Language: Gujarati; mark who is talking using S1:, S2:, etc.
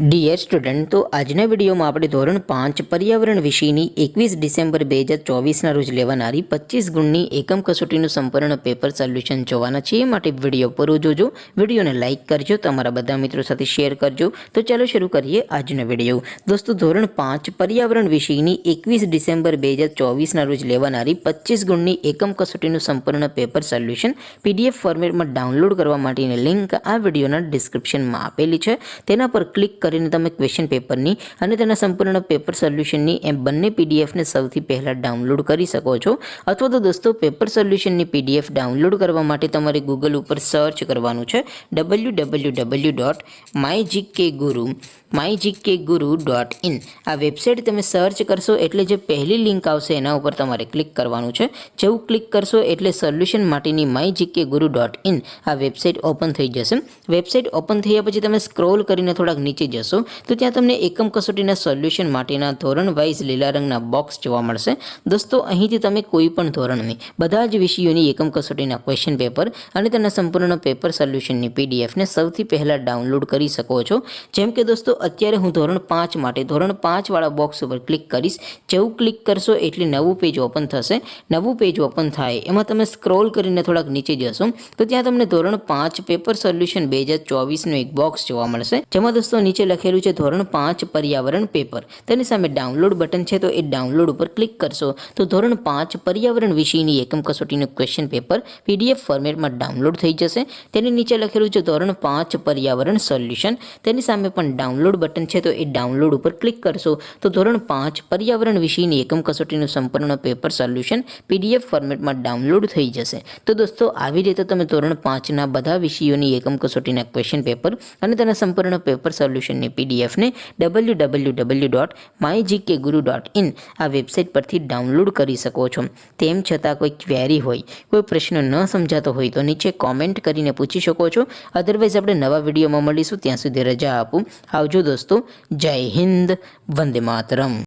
S1: ડિયર સ્ટુડન્ટ, તો આજના વિડીયોમાં આપણે ધોરણ 5 પર્યાવરણ વિષયની 21 ડિસેમ્બર 2024ના રોજ લેવાનારી 25 ગુણની એકમ કસોટીનું સંપૂર્ણ પેપર સોલ્યુશન જોવાના છીએ. માટે વિડીયો પૂરો જોજો, વિડીયોને લાઇક કરજો, તમારા બધા મિત્રો સાથે શેર કરજો. તો ચાલો શરૂ કરીએ આજનો વિડીયો. દોસ્તો, ધોરણ 5 પર્યાવરણ વિષયની 21 ડિસેમ્બર 2024ના રોજ લેવાનારી 25 ગુણની એકમ કસોટીનું સંપૂર્ણ પેપર સોલ્યુશન PDF ફોર્મેટમાં ડાઉનલોડ કરવા માટેની લિંક આ વિડીયોના ડિસ્ક્રિપ્શનમાં આપેલી છે. તેના પર ક્લિક કરીને તમે ક્વેશ્ચન પેપરની અને તેના સંપૂર્ણ પેપર સોલ્યુશનની એમ બંને પીડીએફને સૌથી પહેલાં ડાઉનલોડ કરી શકો છો. અથવા તો દોસ્તો, પેપર સોલ્યુશનની PDF ડાઉનલોડ કરવા માટે તમારે ગૂગલ ઉપર સર્ચ કરવાનું છે www.mygkguru.in. આ વેબસાઇટ તમે સર્ચ કરશો એટલે જે પહેલી લિંક આવશે એના ઉપર તમારે ક્લિક કરવાનું છે. જેવું ક્લિક કરશો એટલે સોલ્યુશન માટેની mygkguru.in આ વેબસાઇટ ઓપન થઈ જશે. વેબસાઇટ ઓપન થયા પછી તમે સ્ક્રોલ કરીને થોડાક નીચે જશો તો ત્યાં તમને એકમ કસોટીના સોલ્યુશન માટેના ધોરણ વાઇઝ લીલા રંગના બોક્સ જોવા મળશે. દોસ્તો, અહીંથી તમે કોઈ પણ ધોરણની બધા જ વિષયોની એકમ કસોટીના ક્વેશ્ચન પેપર અને તેના સંપૂર્ણ પેપર સોલ્યુશનની પીડીએફને સૌથી પહેલાં ડાઉનલોડ કરી શકો છો. જેમ કે દોસ્તો, અત્યારે હું ધોરણ 5 માટે ધોરણ 5 વાળા બોક્સ ઉપર ક્લિક કરીશ. જેવું ક્લિક કરશો એટલે નવું પેજ ઓપન થશે. નવું પેજ ઓપન થાય એમાં તમે સ્ક્રોલ કરીને થોડાક નીચે જશો તો ત્યાં તમને ધોરણ 5 પેપર સોલ્યુશન 2024નું એક બોક્સ જોવા મળશે. જેમાં દોસ્તો નીચે લખેલું છે ધોરણ 5 પર્યાવરણ પેપર. તેની સામે ડાઉનલોડ બટન છે, તો એ ડાઉનલોડ ઉપર ક્લિક કરશો તો ધોરણ 5 પર્યાવરણ વિષયની એકમ કસોટીનું ક્વેશ્ચન પેપર PDF ફોર્મેટમાં ડાઉનલોડ થઈ જશે. તેની નીચે લખેલું છે ધોરણ 5 પર્યાવરણ સોલ્યુશન. તેની સામે પણ ડાઉનલોડ બટન છે, તો એ ડાઉનલોડ ઉપર ક્લિક કરશો તો ધોરણ 5 પર્યાવરણ વિષયની એકમ કસોટીનું સંપૂર્ણ પેપર સોલ્યુશન PDF ફોર્મેટમાં ડાઉનલોડ થઈ જશે. તો દોસ્તો, આવી રીતે તમે ધોરણ 5ના બધા વિષયોની એકમ કસોટીના ક્વેશ્ચન પેપર અને તેના સંપૂર્ણ પેપર સોલ્યુશનની પીડીએફને www.mygkguru.in આ વેબસાઇટ પરથી ડાઉનલોડ કરી શકો છો. તેમ છતાં કોઈ ક્વેરી હોય, કોઈ પ્રશ્ન ન સમજાતો હોય તો નીચે કોમેન્ટ કરીને પૂછી શકો છો. અધરવાઇઝ આપણે નવા વિડીયોમાં મળીશું. ત્યાં સુધી રજા આપું. આવજો દોસ્તો. જય હિન્દ. વંદે માતરમ.